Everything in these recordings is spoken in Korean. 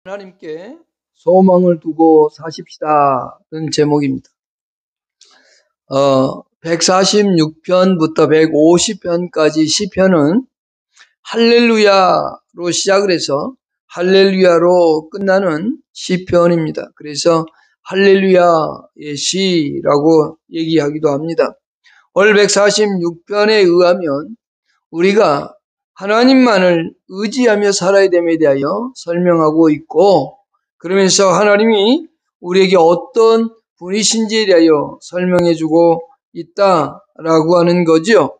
하나님께 소망을 두고 사십시다는 제목입니다. 146편부터 150편까지 시편은 할렐루야로 시작을 해서 할렐루야로 끝나는 시편입니다. 그래서 할렐루야의 시라고 얘기하기도 합니다. 오늘 146편에 의하면 우리가 하나님만을 의지하며 살아야 됨에 대하여 설명하고 있고, 그러면서 하나님이 우리에게 어떤 분이신지에 대하여 설명해주고 있다라고 하는 거죠.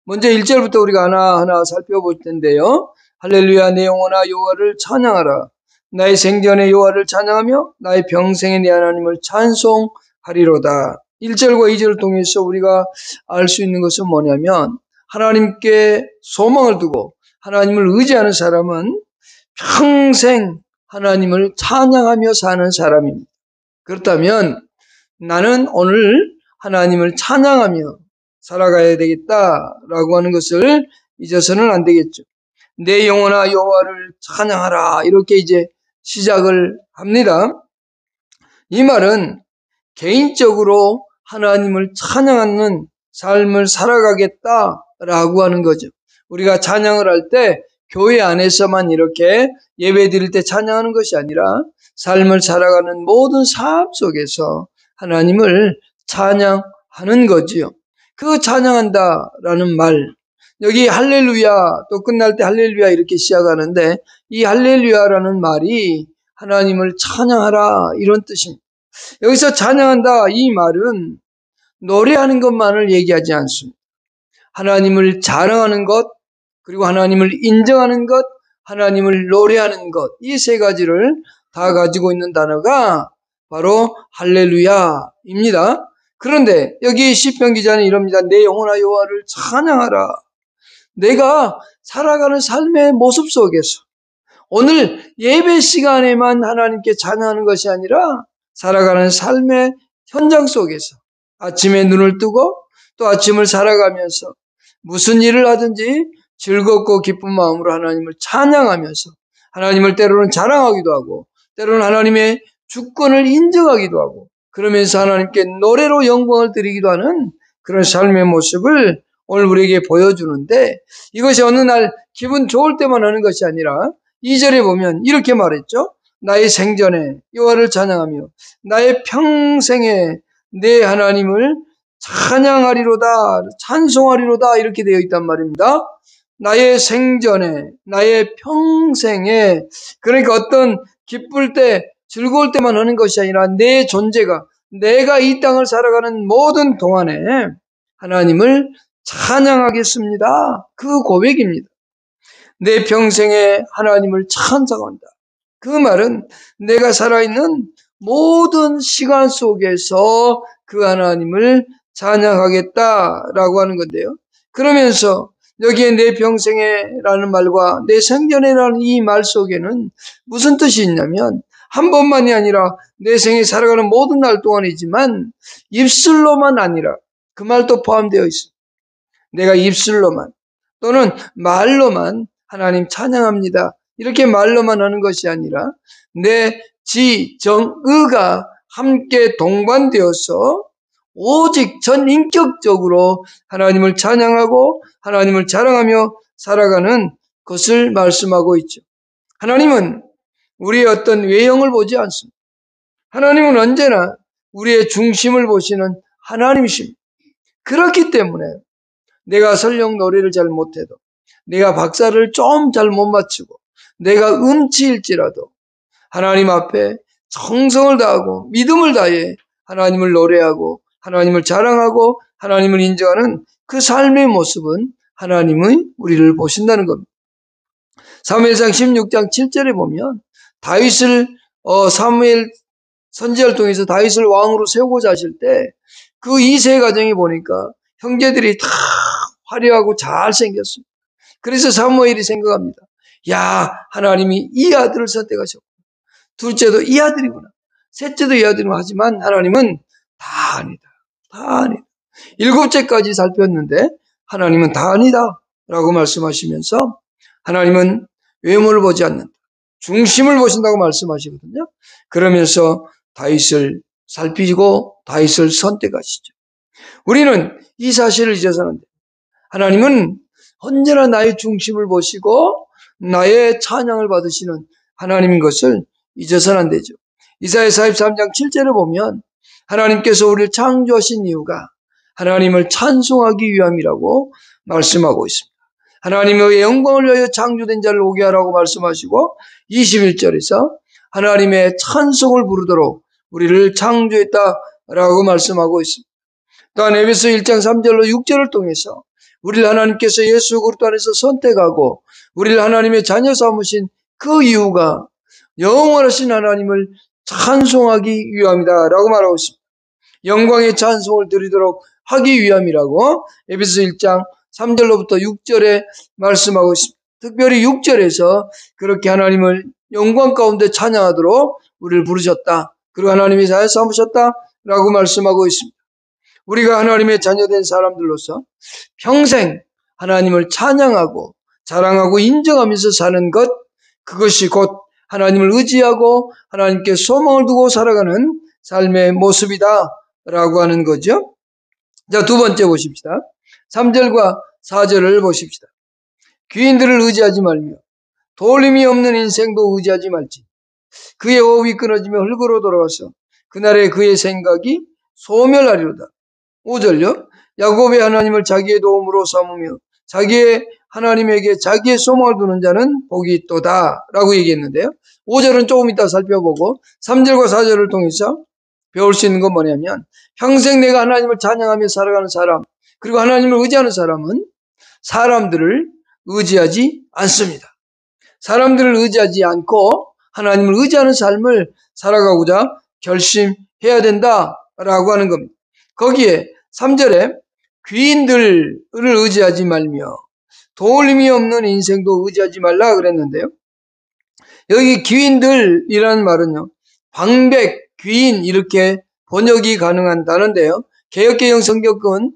먼저 1절부터 우리가 하나하나 살펴볼 텐데요. 할렐루야, 내 영혼아 여호와를 찬양하라. 나의 생전에 여호와를 찬양하며 나의 평생에 내 하나님을 찬송하리로다. 1절과 2절을 통해서 우리가 알 수 있는 것은 뭐냐면, 하나님께 소망을 두고 하나님을 의지하는 사람은 평생 하나님을 찬양하며 사는 사람입니다. 그렇다면 나는 오늘 하나님을 찬양하며 살아가야 되겠다라고 하는 것을 잊어서는 안 되겠죠. 내 영혼아 여호와를 찬양하라, 이렇게 이제 시작을 합니다. 이 말은 개인적으로 하나님을 찬양하는 삶을 살아가겠다라고 하는 거죠. 우리가 찬양을 할 때 교회 안에서만 이렇게 예배 드릴 때 찬양하는 것이 아니라 삶을 살아가는 모든 삶 속에서 하나님을 찬양하는 거지요. 그 찬양한다라는 말, 여기 할렐루야, 또 끝날 때 할렐루야 이렇게 시작하는데, 이 할렐루야라는 말이 하나님을 찬양하라 이런 뜻입니다. 여기서 찬양한다 이 말은 노래하는 것만을 얘기하지 않습니다. 하나님을 자랑하는 것, 그리고 하나님을 인정하는 것, 하나님을 노래하는 것, 이 세 가지를 다 가지고 있는 단어가 바로 할렐루야입니다. 그런데 여기 시편 기자는 이럽니다. 내 영혼아 여호와를 찬양하라. 내가 살아가는 삶의 모습 속에서 오늘 예배 시간에만 하나님께 찬양하는 것이 아니라 살아가는 삶의 현장 속에서 아침에 눈을 뜨고 또 아침을 살아가면서 무슨 일을 하든지 즐겁고 기쁜 마음으로 하나님을 찬양하면서 하나님을 때로는 자랑하기도 하고 때로는 하나님의 주권을 인정하기도 하고 그러면서 하나님께 노래로 영광을 드리기도 하는 그런 삶의 모습을 오늘 우리에게 보여주는데, 이것이 어느 날 기분 좋을 때만 하는 것이 아니라 2절에 보면 이렇게 말했죠. 나의 생전에 여호와를 찬양하며 나의 평생에 내 하나님을 찬양하리로다, 찬송하리로다, 이렇게 되어 있단 말입니다. 나의 생전에, 나의 평생에, 그러니까 어떤 기쁠 때, 즐거울 때만 하는 것이 아니라 내 존재가, 내가 이 땅을 살아가는 모든 동안에 하나님을 찬양하겠습니다. 그 고백입니다. 내 평생에 하나님을 찬송한다. 그 말은 내가 살아있는 모든 시간 속에서 그 하나님을 찬양하겠다라고 하는 건데요. 그러면서 여기에 내 평생에 라는 말과 내 생전에 라는 이 말 속에는 무슨 뜻이 있냐면, 한 번만이 아니라 내 생에 살아가는 모든 날 동안이지만 입술로만 아니라 그 말도 포함되어 있습니다. 내가 입술로만 또는 말로만 하나님 찬양합니다, 이렇게 말로만 하는 것이 아니라 내 지, 정, 의가 함께 동반되어서 오직 전인격적으로 하나님을 찬양하고 하나님을 자랑하며 살아가는 것을 말씀하고 있죠. 하나님은 우리의 어떤 외형을 보지 않습니다. 하나님은 언제나 우리의 중심을 보시는 하나님이십니다. 그렇기 때문에 내가 설령 노래를 잘 못해도, 내가 박자를 좀 잘 못 맞추고, 내가 음치일지라도 하나님 앞에 정성을 다하고 믿음을 다해 하나님을 노래하고 하나님을 자랑하고 하나님을 인정하는 그 삶의 모습은 하나님의 우리를 보신다는 겁니다. 사무엘상 16장 7절에 보면 다윗을 사무엘 선지자를 통해서 다윗을 왕으로 세우고자 하실 때 그 이세 가정이 보니까 형제들이 다 화려하고 잘생겼습니다. 그래서 사무엘이 생각합니다. 야, 하나님이 이 아들을 선택하셨고 둘째도 이 아들이구나, 셋째도 이 아들이구나, 하지만 하나님은 다 아니다, 다 아니다. 일곱째까지 살폈는데 하나님은 다 아니다 라고 말씀하시면서 하나님은 외모를 보지 않는다, 중심을 보신다고 말씀하시거든요. 그러면서 다윗을 살피고 다윗을 선택하시죠. 우리는 이 사실을 잊어서는 안 돼요. 하나님은 언제나 나의 중심을 보시고 나의 찬양을 받으시는 하나님인 것을 잊어서는 안 되죠. 이사야 43장 7절을 보면 하나님께서 우리를 창조하신 이유가 하나님을 찬송하기 위함이라고 말씀하고 있습니다. 하나님의 영광을 위하여 창조된 자를 오게 하라고 말씀하시고 21절에서 하나님의 찬송을 부르도록 우리를 창조했다라고 말씀하고 있습니다. 또한 에베소 1장 3절로 6절을 통해서 우리를 하나님께서 예수 그리스도 안에서 선택하고 우리를 하나님의 자녀 삼으신 그 이유가 영원하신 하나님을 찬송하기 위함이다라고 말하고 있습니다. 영광의 찬송을 드리도록 하기 위함이라고 에베소 1장 3절로부터 6절에 말씀하고 있습니다. 특별히 6절에서 그렇게 하나님을 영광 가운데 찬양하도록 우리를 부르셨다. 그리고 하나님이 자녀 삼으셨다라고 말씀하고 있습니다. 우리가 하나님의 자녀된 사람들로서 평생 하나님을 찬양하고 자랑하고 인정하면서 사는 것, 그것이 곧 하나님을 의지하고 하나님께 소망을 두고 살아가는 삶의 모습이다라고 하는 거죠. 자, 두 번째 보십시다. 3절과 4절을 보십시다. 귀인들을 의지하지 말며 도울림이 없는 인생도 의지하지 말지. 그의 호흡이 끊어지며 흙으로 돌아가서 그날에 그의 생각이 소멸하리로다. 5절요. 야곱의 하나님을 자기의 도움으로 삼으며 자기의 하나님에게 자기의 소망을 두는 자는 복이 있도다 라고 얘기했는데요. 5절은 조금 이따 살펴보고 3절과 4절을 통해서 배울 수 있는 건 뭐냐면 평생 내가 하나님을 찬양하며 살아가는 사람, 그리고 하나님을 의지하는 사람은 사람들을 의지하지 않습니다. 사람들을 의지하지 않고 하나님을 의지하는 삶을 살아가고자 결심해야 된다라고 하는 겁니다. 거기에 3절에 귀인들을 의지하지 말며 도울림이 없는 인생도 의지하지 말라 그랬는데요. 여기 귀인들이라는 말은요, 방백, 귀인 이렇게 번역이 가능하다는데요. 개역개정 성경은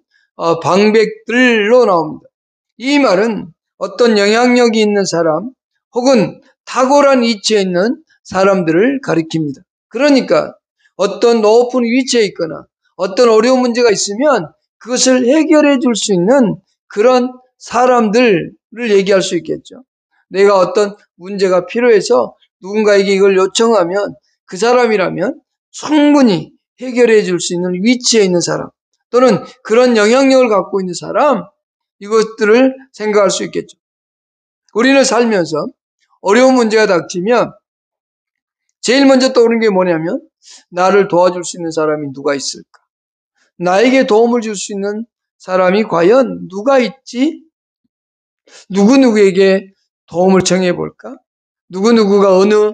방백들로 나옵니다. 이 말은 어떤 영향력이 있는 사람 혹은 탁월한 위치에 있는 사람들을 가리킵니다. 그러니까 어떤 높은 위치에 있거나 어떤 어려운 문제가 있으면 그것을 해결해 줄 수 있는 그런 사람들을 얘기할 수 있겠죠. 내가 어떤 문제가 필요해서 누군가에게 이걸 요청하면 그 사람이라면 충분히 해결해 줄 수 있는 위치에 있는 사람 또는 그런 영향력을 갖고 있는 사람, 이것들을 생각할 수 있겠죠. 우리는 살면서 어려운 문제가 닥치면 제일 먼저 떠오르는 게 뭐냐면 나를 도와줄 수 있는 사람이 누가 있을까? 나에게 도움을 줄 수 있는 사람이 과연 누가 있지? 누구누구에게 도움을 청해 볼까? 누구누구가 어느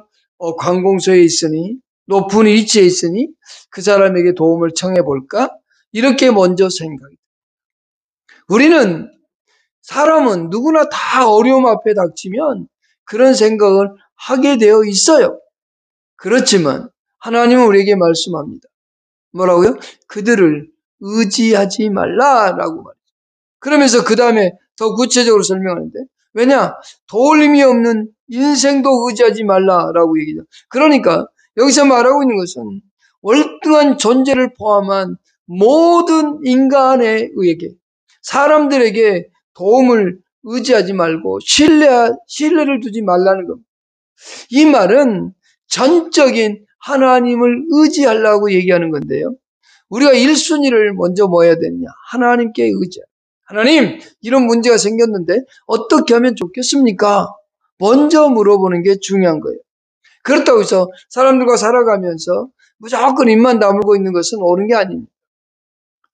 관공서에 있으니 높은 위치에 있으니 그 사람에게 도움을 청해 볼까? 이렇게 먼저 생각이 돼요. 우리는 사람은 누구나 다 어려움 앞에 닥치면 그런 생각을 하게 되어 있어요. 그렇지만 하나님은 우리에게 말씀합니다. 뭐라고요? 그들을 의지하지 말라라고 말해요. 그러면서 그 다음에 더 구체적으로 설명하는데, 왜냐? 도울림이 없는 인생도 의지하지 말라라고 얘기죠. 그러니까 여기서 말하고 있는 것은 월등한 존재를 포함한 모든 인간에게, 사람들에게 도움을 의지하지 말고 신뢰를 두지 말라는 겁니다. 이 말은 전적인 하나님을 의지하려고 얘기하는 건데요. 우리가 1순위를 먼저 뭐 해야 되느냐? 하나님께 의지하라. 하나님, 이런 문제가 생겼는데 어떻게 하면 좋겠습니까? 먼저 물어보는 게 중요한 거예요. 그렇다고 해서 사람들과 살아가면서 무조건 입만 다물고 있는 것은 옳은 게 아닙니다.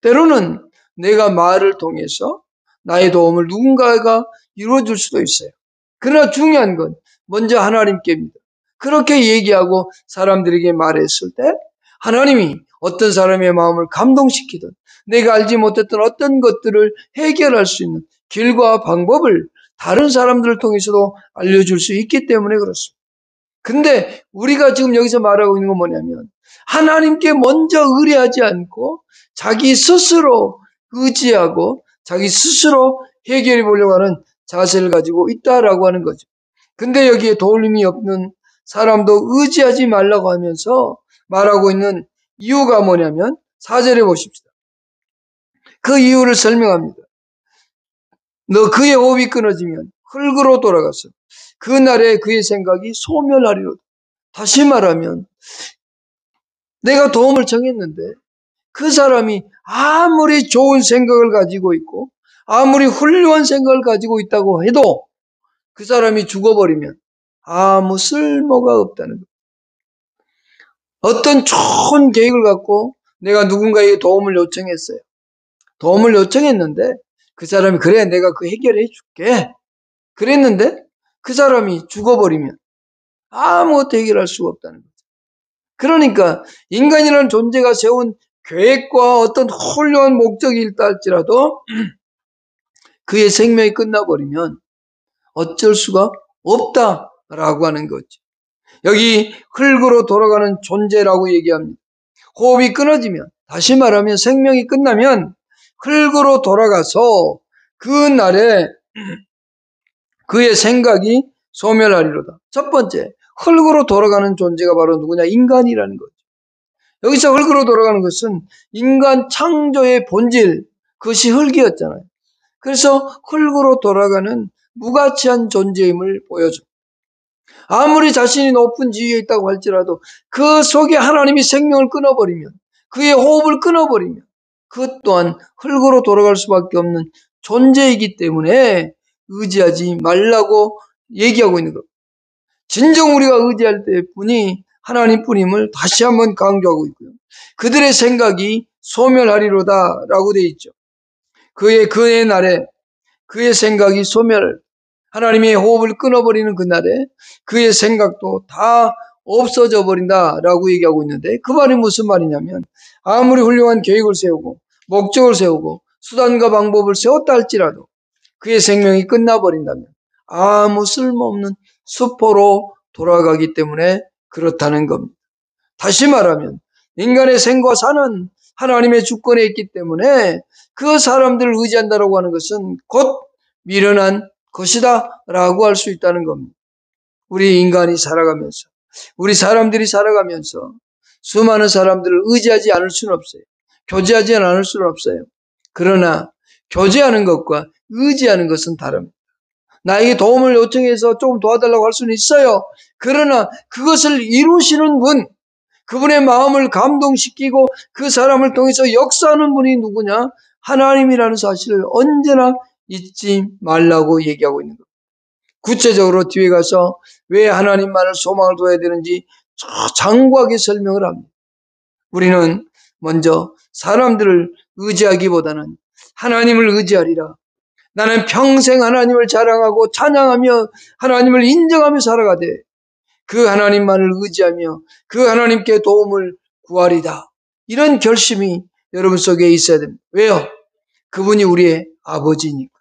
때로는 내가 말을 통해서 나의 도움을 누군가가 이루어줄 수도 있어요. 그러나 중요한 건 먼저 하나님께입니다. 그렇게 얘기하고 사람들에게 말했을 때 하나님이 어떤 사람의 마음을 감동시키든 내가 알지 못했던 어떤 것들을 해결할 수 있는 길과 방법을 다른 사람들을 통해서도 알려줄 수 있기 때문에 그렇습니다. 근데 우리가 지금 여기서 말하고 있는 건 뭐냐면 하나님께 먼저 의뢰하지 않고 자기 스스로 의지하고 자기 스스로 해결해 보려고 하는 자세를 가지고 있다라고 하는 거죠. 근데 여기에 도울림이 없는 사람도 의지하지 말라고 하면서 말하고 있는 이유가 뭐냐면 4절에 보십시다. 그 이유를 설명합니다. 너 그의 호흡이 끊어지면 흙으로 돌아가서 그날에 그의 생각이 소멸하리로다. 다시 말하면 내가 도움을 청했는데 그 사람이 아무리 좋은 생각을 가지고 있고 아무리 훌륭한 생각을 가지고 있다고 해도 그 사람이 죽어버리면 아무 쓸모가 없다는 거예요. 어떤 좋은 계획을 갖고 내가 누군가에게 도움을 요청했어요. 도움을 요청했는데 그 사람이 그래 내가 그 해결해 줄게 그랬는데 그 사람이 죽어버리면 아무것도 해결할 수가 없다는 거죠. 그러니까 인간이라는 존재가 세운 계획과 어떤 훌륭한 목적이 있다 할지라도 그의 생명이 끝나버리면 어쩔 수가 없다라고 하는 거죠. 여기 흙으로 돌아가는 존재라고 얘기합니다. 호흡이 끊어지면, 다시 말하면 생명이 끝나면 흙으로 돌아가서 그 날에 그의 생각이 소멸하리로다. 첫 번째, 흙으로 돌아가는 존재가 바로 누구냐? 인간이라는 거죠. 여기서 흙으로 돌아가는 것은 인간 창조의 본질, 그것이 흙이었잖아요. 그래서 흙으로 돌아가는 무가치한 존재임을 보여줍니다. 아무리 자신이 높은 지위에 있다고 할지라도 그 속에 하나님이 생명을 끊어버리면, 그의 호흡을 끊어버리면 그것 또한 흙으로 돌아갈 수밖에 없는 존재이기 때문에 의지하지 말라고 얘기하고 있는 겁니다. 진정 우리가 의지할 때뿐이 하나님뿐임을 다시 한번 강조하고 있고요. 그들의 생각이 소멸하리로다 라고 되어 있죠. 그의 날에 그의 생각이 하나님의 호흡을 끊어버리는 그날에 그의 생각도 다 없어져 버린다라고 얘기하고 있는데 그 말이 무슨 말이냐면 아무리 훌륭한 계획을 세우고 목적을 세우고 수단과 방법을 세웠다 할지라도 그의 생명이 끝나버린다면 아무 쓸모없는 수포로 돌아가기 때문에 그렇다는 겁니다. 다시 말하면 인간의 생과 사는 하나님의 주권에 있기 때문에 그 사람들을 의지한다라고 하는 것은 곧 미련한 것이다 라고 할 수 있다는 겁니다. 우리 인간이 살아가면서 우리 사람들이 살아가면서 수많은 사람들을 의지하지 않을 수는 없어요. 교제하지 않을 수는 없어요. 그러나 교제하는 것과 의지하는 것은 다릅니다. 나에게 도움을 요청해서 조금 도와달라고 할 수는 있어요. 그러나 그것을 이루시는 분, 그분의 마음을 감동시키고 그 사람을 통해서 역사하는 분이 누구냐? 하나님이라는 사실을 언제나 잊지 말라고 얘기하고 있는 겁니다. 구체적으로 뒤에 가서 왜 하나님만을 소망을 둬야 되는지 장구하게 설명을 합니다. 우리는 먼저 사람들을 의지하기보다는 하나님을 의지하리라. 나는 평생 하나님을 자랑하고 찬양하며 하나님을 인정하며 살아가되 그 하나님만을 의지하며 그 하나님께 도움을 구하리다. 이런 결심이 여러분 속에 있어야 됩니다. 왜요? 그분이 우리의 아버지니까.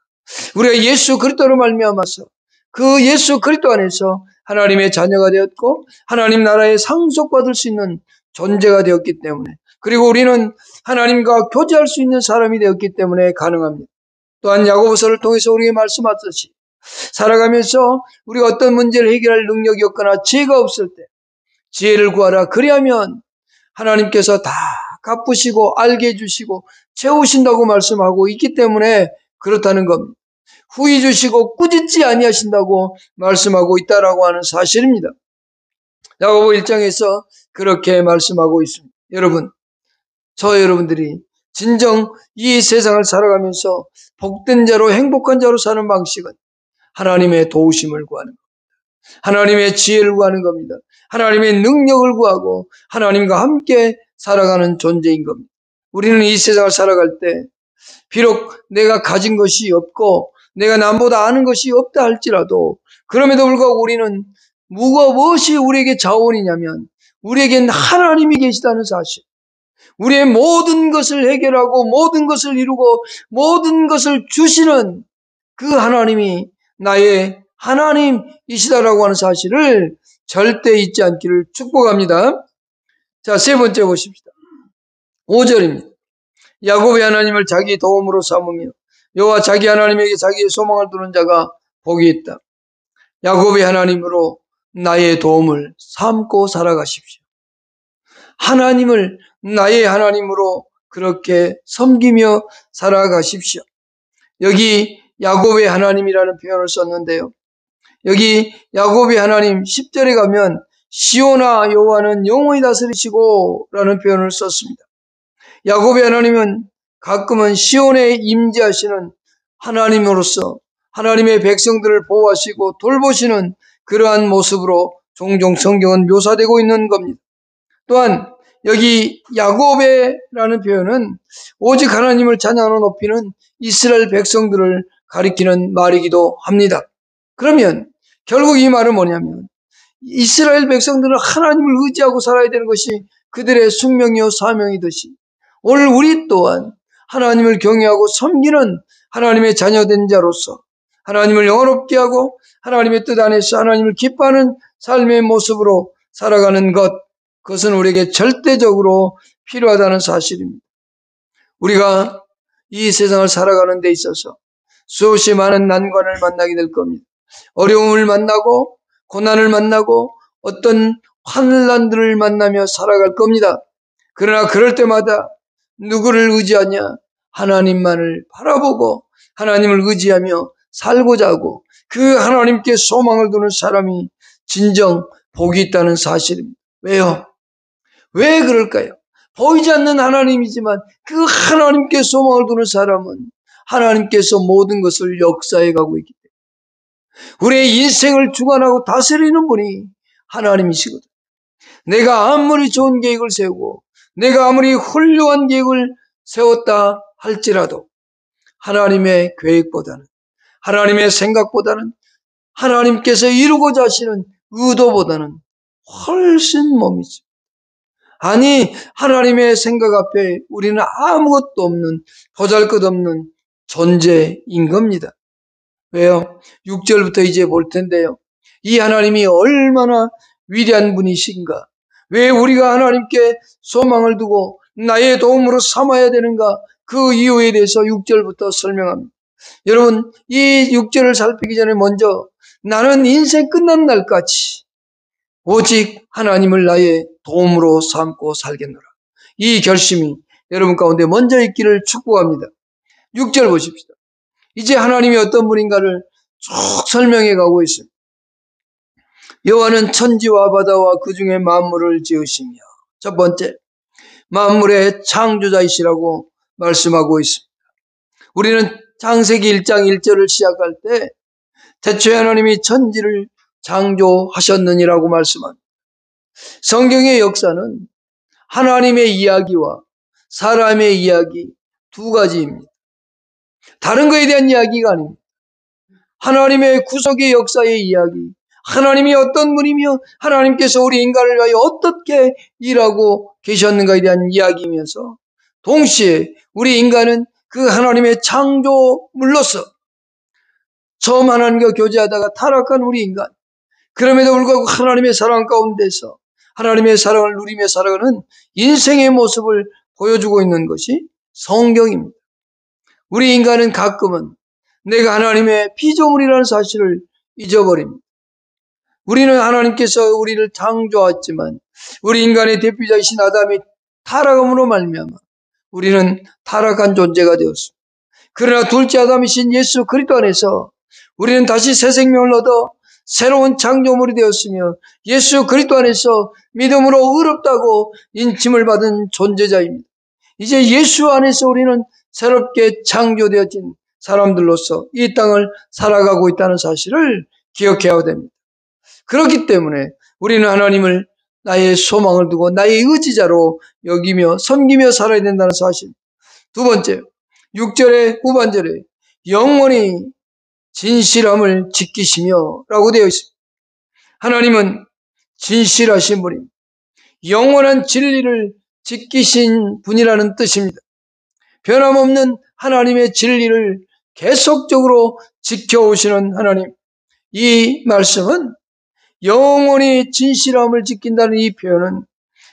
우리가 예수 그리스도로 말미암아서 그 예수 그리스도 안에서 하나님의 자녀가 되었고 하나님 나라에 상속받을 수 있는 존재가 되었기 때문에 그리고 우리는 하나님과 교제할 수 있는 사람이 되었기 때문에 가능합니다. 또한 야고보서를 통해서 우리에게 말씀하셨듯이 살아가면서 우리가 어떤 문제를 해결할 능력이 없거나 지혜가 없을 때 지혜를 구하라. 그리하면 하나님께서 다 갚으시고 알게 해주시고 채우신다고 말씀하고 있기 때문에 그렇다는 겁니다. 후히 주시고 꾸짖지 아니하신다고 말씀하고 있다라고 하는 사실입니다. 야고보 1장에서 그렇게 말씀하고 있습니다. 여러분, 여러분들이 진정 이 세상을 살아가면서 복된 자로 행복한 자로 사는 방식은 하나님의 도우심을 구하는 겁니다. 하나님의 지혜를 구하는 겁니다. 하나님의 능력을 구하고 하나님과 함께 살아가는 존재인 겁니다. 우리는 이 세상을 살아갈 때 비록 내가 가진 것이 없고 내가 남보다 아는 것이 없다 할지라도 그럼에도 불구하고 우리는 무엇이 우리에게 자원이냐면 우리에겐 하나님이 계시다는 사실. 우리의 모든 것을 해결하고 모든 것을 이루고 모든 것을 주시는 그 하나님이 나의 하나님이시다라고 하는 사실을 절대 잊지 않기를 축복합니다. 자, 세 번째 보십시다. 5절입니다. 야곱의 하나님을 자기 도움으로 삼으며 여호와 자기 하나님에게 자기의 소망을 두는 자가 복이 있다. 야곱의 하나님으로 나의 도움을 삼고 살아가십시오. 하나님을 나의 하나님으로 그렇게 섬기며 살아가십시오. 여기 야곱의 하나님이라는 표현을 썼는데요. 여기 야곱의 하나님 10절에 가면 시온아 여호와는 영원히 다스리시고 라는 표현을 썼습니다. 야곱의 하나님은 가끔은 시온에 임재하시는 하나님으로서 하나님의 백성들을 보호하시고 돌보시는 그러한 모습으로 종종 성경은 묘사되고 있는 겁니다. 또한 여기 야곱의라는 표현은 오직 하나님을 찬양하고 높이는 이스라엘 백성들을 가리키는 말이기도 합니다. 그러면 결국 이 말은 뭐냐면 이스라엘 백성들은 하나님을 의지하고 살아야 되는 것이 그들의 숙명이요 사명이듯이 오늘 우리 또한 하나님을 경외하고 섬기는 하나님의 자녀된 자로서 하나님을 영원롭게 하고 하나님의 뜻 안에서 하나님을 기뻐하는 삶의 모습으로 살아가는 것, 그것은 우리에게 절대적으로 필요하다는 사실입니다. 우리가 이 세상을 살아가는 데 있어서 수없이 많은 난관을 만나게 될 겁니다. 어려움을 만나고 고난을 만나고 어떤 환난들을 만나며 살아갈 겁니다. 그러나 그럴 때마다 누구를 의지하냐? 하나님만을 바라보고 하나님을 의지하며 살고자 하고 그 하나님께 소망을 두는 사람이 진정 복이 있다는 사실입니다. 왜요? 왜 그럴까요? 보이지 않는 하나님이지만 그 하나님께 소망을 두는 사람은 하나님께서 모든 것을 역사해 가고 있기 때문에 우리의 인생을 주관하고 다스리는 분이 하나님이시거든. 내가 아무리 좋은 계획을 세우고 내가 아무리 훌륭한 계획을 세웠다 할지라도 하나님의 계획보다는 하나님의 생각보다는 하나님께서 이루고자 하시는 의도보다는 훨씬 몸이죠. 아니 하나님의 생각 앞에 우리는 아무것도 없는 보잘것없는 존재인 겁니다. 왜요? 6절부터 이제 볼 텐데요. 이 하나님이 얼마나 위대한 분이신가, 왜 우리가 하나님께 소망을 두고 나의 도움으로 삼아야 되는가, 그 이유에 대해서 6절부터 설명합니다. 여러분 이 6절을 살피기 전에 먼저 나는 인생 끝난 날까지 오직 하나님을 나의 도움으로 삼고 살겠노라, 이 결심이 여러분 가운데 먼저 있기를 축복합니다. 6절 보십시다. 이제 하나님이 어떤 분인가를 쭉 설명해 가고 있습니다. 여호와는 천지와 바다와 그 중에 만물을 지으시며, 첫 번째 만물의 창조자이시라고 말씀하고 있습니다. 우리는 창세기 1장 1절을 시작할 때 태초에 하나님이 천지를 창조하셨느니라고 말씀합니다. 성경의 역사는 하나님의 이야기와 사람의 이야기 두 가지입니다. 다른 것에 대한 이야기가 아닙니다. 하나님의 구속의 역사의 이야기, 하나님이 어떤 분이며 하나님께서 우리 인간을 위하여 어떻게 일하고 계셨는가에 대한 이야기이면서 동시에 우리 인간은 그 하나님의 창조물로서 처음 하나님과 교제하다가 타락한 우리 인간, 그럼에도 불구하고 하나님의 사랑 가운데서 하나님의 사랑을 누리며 살아가는 인생의 모습을 보여주고 있는 것이 성경입니다. 우리 인간은 가끔은 내가 하나님의 피조물이라는 사실을 잊어버립니다. 우리는 하나님께서 우리를 창조했지만 우리 인간의 대표자이신 아담의 타락함으로 말미암아 우리는 타락한 존재가 되었습니다. 그러나 둘째 아담이신 예수 그리스도 안에서 우리는 다시 새 생명을 얻어 새로운 창조물이 되었으며 예수 그리스도 안에서 믿음으로 의롭다고 인침을 받은 존재자입니다. 이제 예수 안에서 우리는 새롭게 창조되어진 사람들로서 이 땅을 살아가고 있다는 사실을 기억해야 됩니다. 그렇기 때문에 우리는 하나님을 나의 소망을 두고 나의 의지자로 여기며 섬기며 살아야 된다는 사실. 두 번째, 6절의 후반절에 영원히 진실함을 지키시며 라고 되어 있습니다. 하나님은 진실하신 분입니다. 영원한 진리를 지키신 분이라는 뜻입니다. 변함없는 하나님의 진리를 계속적으로 지켜오시는 하나님. 이 말씀은 영원히 진실함을 지킨다는 이 표현은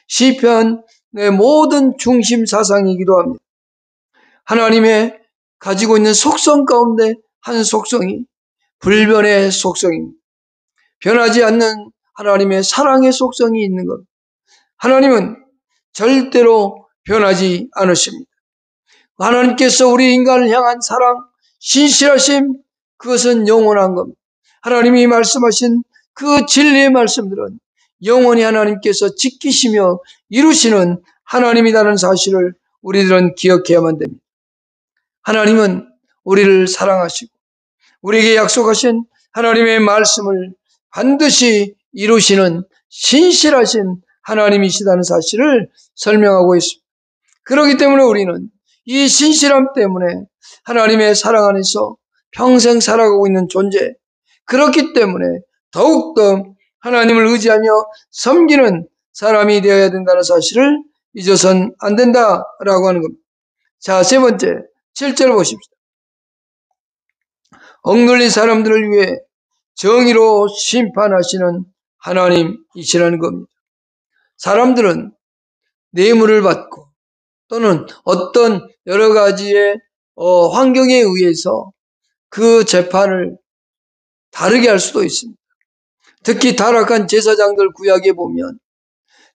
시편의 모든 중심 사상이기도 합니다. 하나님의 가지고 있는 속성 가운데 한 속성이 불변의 속성입니다. 변하지 않는 하나님의 사랑의 속성이 있는 것. 하나님은 절대로 변하지 않으십니다. 하나님께서 우리 인간을 향한 사랑, 신실하심, 그것은 영원한 겁니다. 하나님이 말씀하신 그 진리의 말씀들은 영원히 하나님께서 지키시며 이루시는 하나님이라는 사실을 우리들은 기억해야만 됩니다. 하나님은 우리를 사랑하시고 우리에게 약속하신 하나님의 말씀을 반드시 이루시는 신실하신 하나님이시다는 사실을 설명하고 있습니다. 그렇기 때문에 우리는 이 신실함 때문에 하나님의 사랑 안에서 평생 살아가고 있는 존재, 그렇기 때문에 더욱더 하나님을 의지하며 섬기는 사람이 되어야 된다는 사실을 잊어서는 안 된다라고 하는 겁니다. 자, 세 번째, 7절 보십시다. 억눌린 사람들을 위해 정의로 심판하시는 하나님이시라는 겁니다. 사람들은 뇌물을 받고 또는 어떤 여러 가지의 환경에 의해서 그 재판을 다르게 할 수도 있습니다. 특히 타락한 제사장들 구약에 보면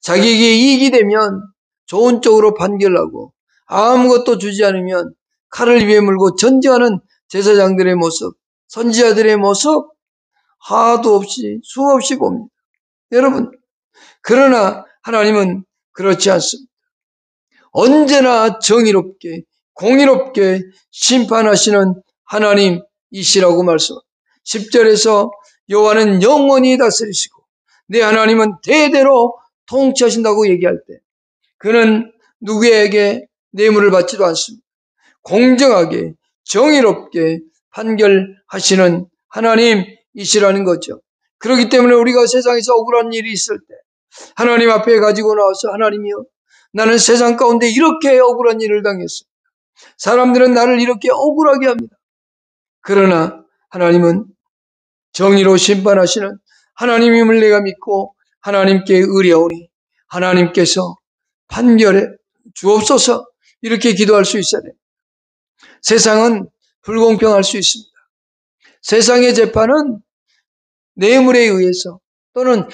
자기에게 이익이 되면 좋은 쪽으로 판결하고 아무것도 주지 않으면 칼을 위에 물고 전쟁하는 제사장들의 모습, 선지자들의 모습 하도 없이 수없이 봅니다. 여러분, 그러나 하나님은 그렇지 않습니다. 언제나 정의롭게 공의롭게 심판하시는 하나님이시라고 말씀합니다. 10절에서 여호와는 영원히 다스리시고 내 하나님은 대대로 통치하신다고 얘기할 때 그는 누구에게 뇌물을 받지도 않습니다. 공정하게 정의롭게 판결하시는 하나님이시라는 거죠. 그렇기 때문에 우리가 세상에서 억울한 일이 있을 때 하나님 앞에 가지고 나와서 하나님이여, 나는 세상 가운데 이렇게 억울한 일을 당했어. 사람들은 나를 이렇게 억울하게 합니다. 그러나 하나님은 정의로 심판하시는 하나님임을 내가 믿고 하나님께 의뢰하오니 하나님께서 판결해 주옵소서, 이렇게 기도할 수 있어야 됩니다. 세상은 불공평할 수 있습니다. 세상의 재판은 뇌물에 의해서 또는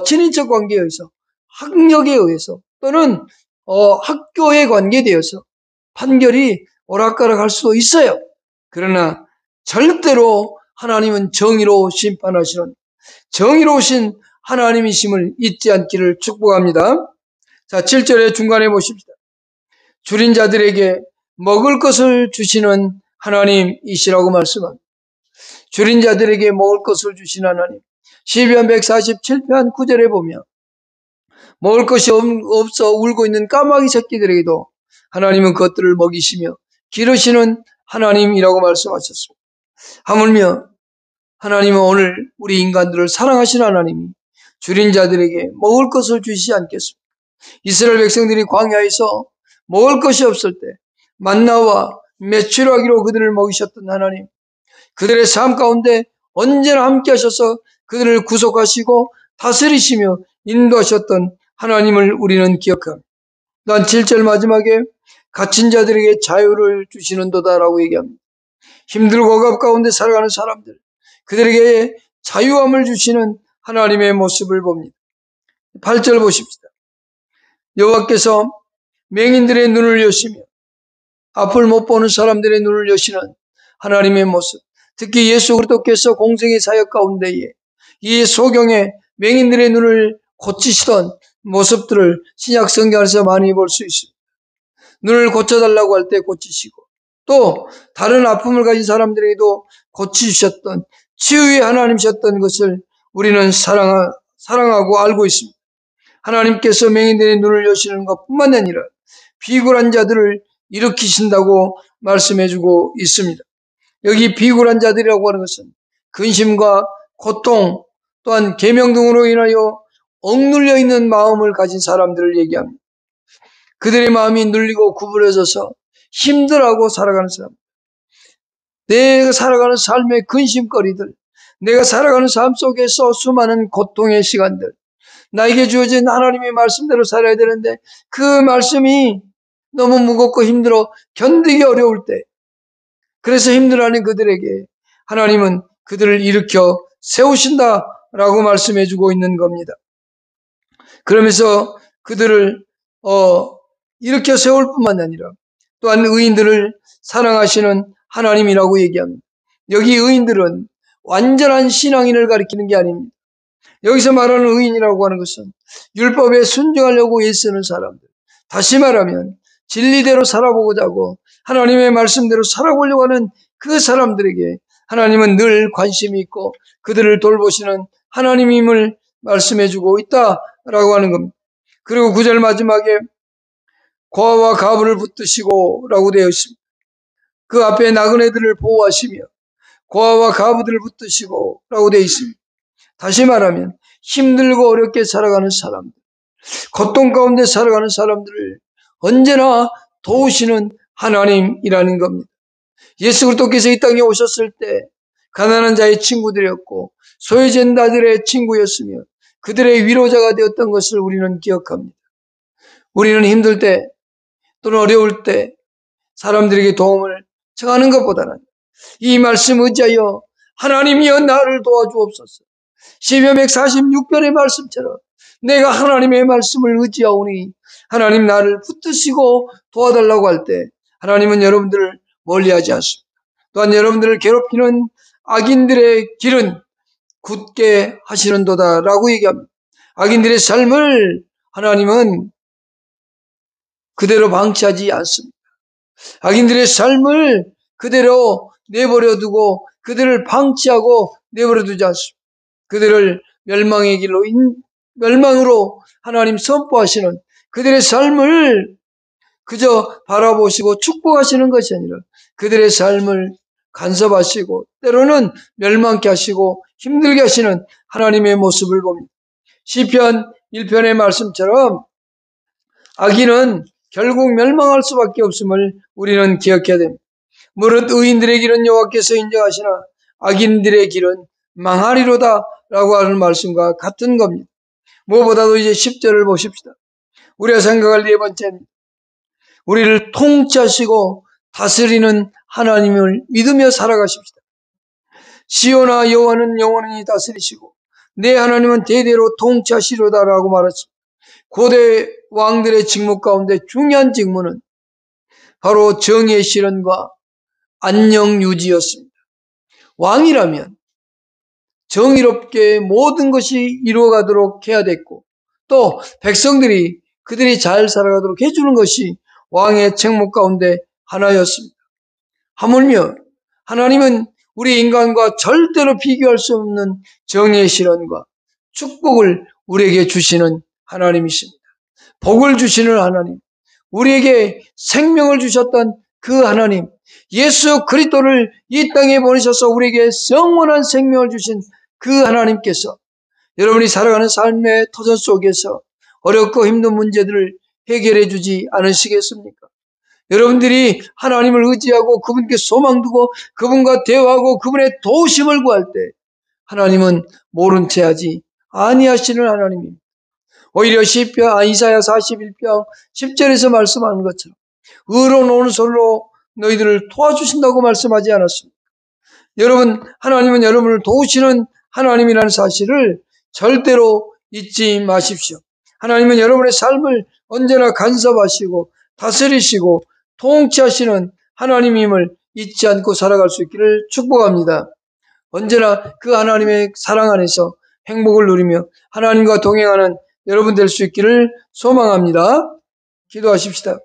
친인척 관계에 의해서, 학력에 의해서 또는 학교에 관계되어서 판결이 오락가락할 수도 있어요. 그러나 절대로 하나님은 정의로 심판하시는 정의로우신 하나님이심을 잊지 않기를 축복합니다. 자, 7절의 중간에 보십시다. 줄인 자들에게 먹을 것을 주시는 하나님이시라고 말씀합니다. 줄인 자들에게 먹을 것을 주시는 하나님. 시편 147편 9절에 보면 먹을 것이 없어 울고 있는 까마귀 새끼들에게도 하나님은 그것들을 먹이시며 기르시는 하나님이라고 말씀하셨습니다. 하물며 하나님은 오늘 우리 인간들을 사랑하시는 하나님이 줄인 자들에게 먹을 것을 주시지 않겠습니까? 이스라엘 백성들이 광야에서 먹을 것이 없을 때 만나와 메추라기로 그들을 먹이셨던 하나님, 그들의 삶 가운데 언제나 함께 하셔서 그들을 구속하시고 다스리시며 인도하셨던 하나님을 우리는 기억합니다. 또한 7절 마지막에 갇힌 자들에게 자유를 주시는도다라고 얘기합니다. 힘들고 억압 가운데 살아가는 사람들, 그들에게 자유함을 주시는 하나님의 모습을 봅니다. 8절 보십시다. 여호와께서 맹인들의 눈을 여시며 앞을 못 보는 사람들의 눈을 여시는 하나님의 모습, 특히 예수 그리스도께서 공생의 사역 가운데에 이 소경의 맹인들의 눈을 고치시던 모습들을 신약 성경에서 많이 볼 수 있습니다. 눈을 고쳐달라고 할 때 고치시고 또 다른 아픔을 가진 사람들에게도 고치주셨던 치유의 하나님이셨던 것을 우리는 사랑하고 알고 있습니다. 하나님께서 맹인들의 눈을 여시는 것뿐만 아니라 비굴한 자들을 일으키신다고 말씀해주고 있습니다. 여기 비굴한 자들이라고 하는 것은 근심과 고통 또한 계명 등으로 인하여 억눌려 있는 마음을 가진 사람들을 얘기합니다. 그들의 마음이 눌리고 구부러져서 힘들어하고 살아가는 사람, 내가 살아가는 삶의 근심거리들, 내가 살아가는 삶 속에서 수많은 고통의 시간들, 나에게 주어진 하나님의 말씀대로 살아야 되는데 그 말씀이 너무 무겁고 힘들어 견디기 어려울 때, 그래서 힘들어하는 그들에게 하나님은 그들을 일으켜 세우신다라고 라고 말씀해 주고 있는 겁니다. 그러면서 그들을 일으켜 세울 뿐만 아니라 또한 의인들을 사랑하시는 하나님이라고 얘기합니다. 여기 의인들은 완전한 신앙인을 가리키는 게 아닙니다. 여기서 말하는 의인이라고 하는 것은 율법에 순종하려고 애쓰는 사람들, 다시 말하면 진리대로 살아보고자 하고 하나님의 말씀대로 살아보려고 하는 그 사람들에게 하나님은 늘 관심이 있고 그들을 돌보시는 하나님임을 말씀해주고 있다라고 하는 겁니다. 그리고 9절 마지막에 고아와 가부를 붙드시고 라고 되어 있습니다. 그 앞에 나그네들을 보호하시며 고아와 가부들을 붙드시고 라고 되어 있습니다. 다시 말하면 힘들고 어렵게 살아가는 사람들, 고통 가운데 살아가는 사람들을 언제나 도우시는 하나님이라는 겁니다. 예수 그리스도께서 이 땅에 오셨을 때 가난한 자의 친구들이었고 소외된 자들의 친구였으며 그들의 위로자가 되었던 것을 우리는 기억합니다. 우리는 힘들 때 또는 어려울 때 사람들에게 도움을 청하는 것보다는 이 말씀 의지하여 하나님이여 나를 도와주옵소서. 시편 146편의 말씀처럼 내가 하나님의 말씀을 의지하오니 하나님 나를 붙드시고 도와달라고 할 때 하나님은 여러분들을 멀리하지 않습니다. 또한 여러분들을 괴롭히는 악인들의 길은 굳게 하시는도다라고 얘기합니다. 악인들의 삶을 하나님은 그대로 방치하지 않습니다. 악인들의 삶을 그대로 내버려 두고 그들을 방치하고 내버려 두지 않습니다. 그들을 멸망의 길로 멸망으로 하나님 선포하시는 그들의 삶을 그저 바라보시고 축복하시는 것이 아니라 그들의 삶을 간섭하시고 때로는 멸망케 하시고 힘들게 하시는 하나님의 모습을 봅니다. 시편 1편의 말씀처럼 악인은 결국 멸망할 수밖에 없음을 우리는 기억해야 됩니다. 무릇 의인들의 길은 여호와께서 인정하시나 악인들의 길은 망하리로다 라고 하는 말씀과 같은 겁니다. 무엇보다도 이제 10절을 보십시다. 우리가 생각할 네 번째는 우리를 통치하시고 다스리는 하나님을 믿으며 살아가십시다. 시온아 여호와는 영원히 다스리시고 내 하나님은 대대로 통치하시로다라고 말했습니다. 고대 왕들의 직무 가운데 중요한 직무는 바로 정의의 실현과 안녕 유지였습니다. 왕이라면 정의롭게 모든 것이 이루어가도록 해야 됐고 또 백성들이 그들이 잘 살아가도록 해주는 것이 왕의 책무 가운데 하나였습니다. 하물며 하나님은 우리 인간과 절대로 비교할 수 없는 정의의 실현과 축복을 우리에게 주시는 하나님이십니다. 복을 주시는 하나님, 우리에게 생명을 주셨던 그 하나님, 예수 그리스도를 이 땅에 보내셔서 우리에게 영원한 생명을 주신 그 하나님께서 여러분이 살아가는 삶의 터전 속에서 어렵고 힘든 문제들을 해결해 주지 않으시겠습니까? 여러분들이 하나님을 의지하고 그분께 소망 두고 그분과 대화하고 그분의 도우심을 구할 때 하나님은 모른 채 하지 아니하시는 하나님입니다. 오히려 이사야 41편 10절에서 말씀하는 것처럼 의로운 오른손으로 너희들을 도와주신다고 말씀하지 않았습니까? 여러분, 하나님은 여러분을 도우시는 하나님이라는 사실을 절대로 잊지 마십시오. 하나님은 여러분의 삶을 언제나 간섭하시고 다스리시고 통치하시는 하나님임을 잊지 않고 살아갈 수 있기를 축복합니다. 언제나 그 하나님의 사랑 안에서 행복을 누리며 하나님과 동행하는 여러분 될 수 있기를 소망합니다. 기도하십시다.